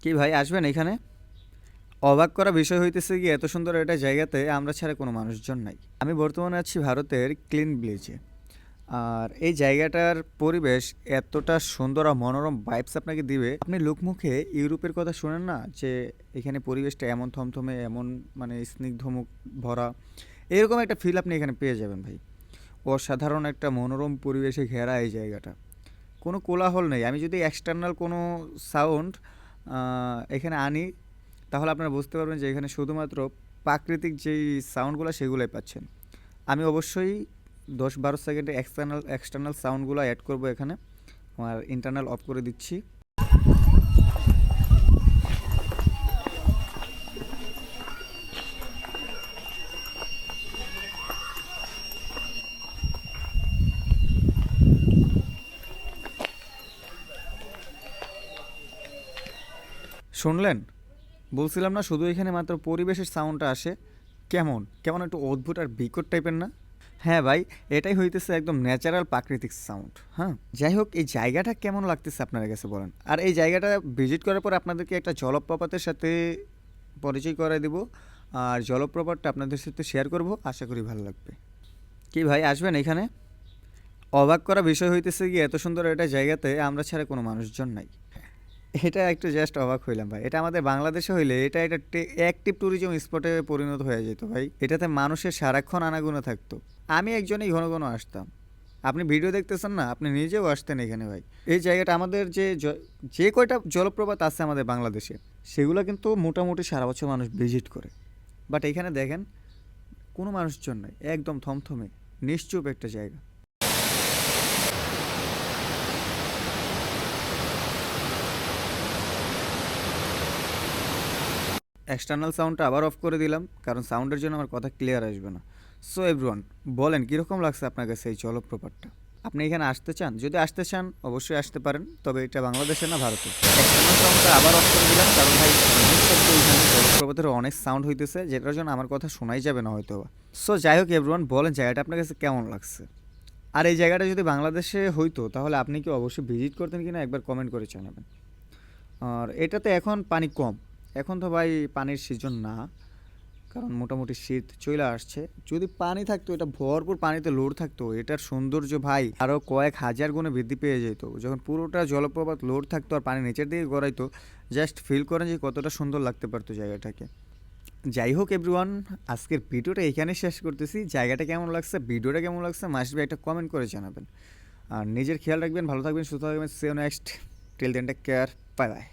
কি ভাই আসবেন এখানে? অবাক করা বিষয় হইতেছে কি এত সুন্দর একটা জায়গাতে আমরা ছাড়া কোনো মানুষজন নাই। আমি বর্তমানে আছি ভারতের ক্লিন ভিলেজে। আর এই জায়গাটার পরিবেশ এতটা সুন্দর আর মনোরম ভাইবস আপনাকে দিবে, আপনি লোকমুখে ইউরোপের কথা শোনেন না যে এখানে পরিবেশটা এমন থমথমে, এমন মানে স্নিগ্ধমুখ ভরা, এরকম একটা ফিল আপনি এখানে পেয়ে যাবেন ভাই। অসাধারণ একটা মনোরম পরিবেশে ঘেরা এই জায়গাটা। কোনো কোলাহল নেই। আমি যদি এক্সটার্নাল কোনো সাউন্ড এখানে আনি, তাহলে আপনারা বুঝতে পারবেন যে এখানে শুধুমাত্র প্রাকৃতিক যেই সাউন্ডগুলো সেগুলোই পাচ্ছেন। আমি অবশ্যই 10-12 সেকেন্ডে এক্সটার্নাল সাউন্ডগুলো অ্যাড করব এখানে। আমার ইন্টারনাল অফ করে দিচ্ছি। শুনলেন? বলছিলাম না শুধু এখানে মাত্র পরিবেশের সাউন্ডটা আসে। কেমন কেমন একটু অদ্ভুত আর বিকট টাইপের না? হ্যাঁ ভাই, এটাই হইতেছে একদম ন্যাচারাল প্রাকৃতিক সাউন্ড। হ্যাঁ, যাই হোক, এই জায়গাটা কেমন লাগতেছে আপনার কাছে বলেন। আর এই জায়গাটা ভিজিট করার পর আপনাদেরকে একটা জলপ্রপাতের সাথে পরিচয় করায় দেব। আর জলপ্রপাতটা আপনাদের সাথে শেয়ার করব, আশা করি ভালো লাগবে। কি ভাই আসবেন এখানে? অবাক করা বিষয় হইতেছে কি এত সুন্দর একটা জায়গাতে আমরা ছাড়া কোনো মানুষজন নাই। এটা একটু জাস্ট অবাক হইলাম ভাই। এটা আমাদের বাংলাদেশে হইলে এটা একটা অ্যাক্টিভ ট্যুরিজম স্পটে পরিণত হয়ে যেত ভাই। এটাতে মানুষের সারাক্ষণ আনাগোনা থাকতো। আমি একজনই ঘন ঘন আসতাম। আপনি ভিডিও দেখতেছেন না, আপনি নিজেও আসতেন এখানে ভাই। এই জায়গাটা আমাদের যে কয়টা জলপ্রপাত আছে আমাদের বাংলাদেশে, সেগুলো কিন্তু মোটামুটি সারা বছর মানুষ ভিজিট করে। বাট এখানে দেখেন, কোনো মানুষজন নাই, একদম থমথমে নিশ্চুপ একটা জায়গা। এক্সটার্নাল সাউন্ডটা আবার অফ করে দিলাম, কারণ সাউন্ডের জন্য আমার কথা ক্লিয়ার আসবে না। সো এভরিওয়ান, বলেন কীরকম লাগছে আপনার কাছে এই জলপ্রপাতটা? আপনি এখানে আসতে চান? যদি আসতে চান অবশ্যই আসতে পারেন, তবে এটা বাংলাদেশে না, ভারতে। এক্সটার্নাল সাউন্ডটা আবার অফ করে দিলাম, কারণ ভাই অনেক শব্দ এখানে, জলপ্রপাতের অনেক সাউন্ড হইতেছে, যেটার জন্য আমার কথা শোনাই যাবে না হয়তো। সো যাই হোক এভরিওয়ান, বলেন জায়গাটা আপনার কাছে কেমন লাগছে? আর এই জায়গাটা যদি বাংলাদেশে হইতো তাহলে আপনি কি অবশ্যই ভিজিট করতেন কিনা একবার কমেন্ট করে জানাবেন। আর এটাতে এখন পানি কম। এখন তো ভাই পানির সিজন না, কারণ মোটামুটি শীত চলে আসছে। যদি পানি থাকতো, এটা ভরপুর পানিতে লোড থাকতো, এটার সৌন্দর্য ভাই আরও কয়েক হাজার গুণে বৃদ্ধি পেয়ে যেত। যখন পুরোটা জলপ্রপাত লোড থাকতো আর পানি নিচের দিকে গড়াইতো, জাস্ট ফিল করেন যে কতটা সুন্দর লাগতে পারতো জায়গাটাকে। যাই হোক এভরিওয়ান, আজকের ভিডিওটা এখানে শেষ করতেছি। জায়গাটা কেমন লাগছে, ভিডিওটা কেমন লাগছে, মাস্ট বি একটা কমেন্ট করে জানাবেন। আর নিজের খেয়াল রাখবেন, ভালো থাকবেন, সুস্থ থাকবেন। See you next, till then take care, bye by.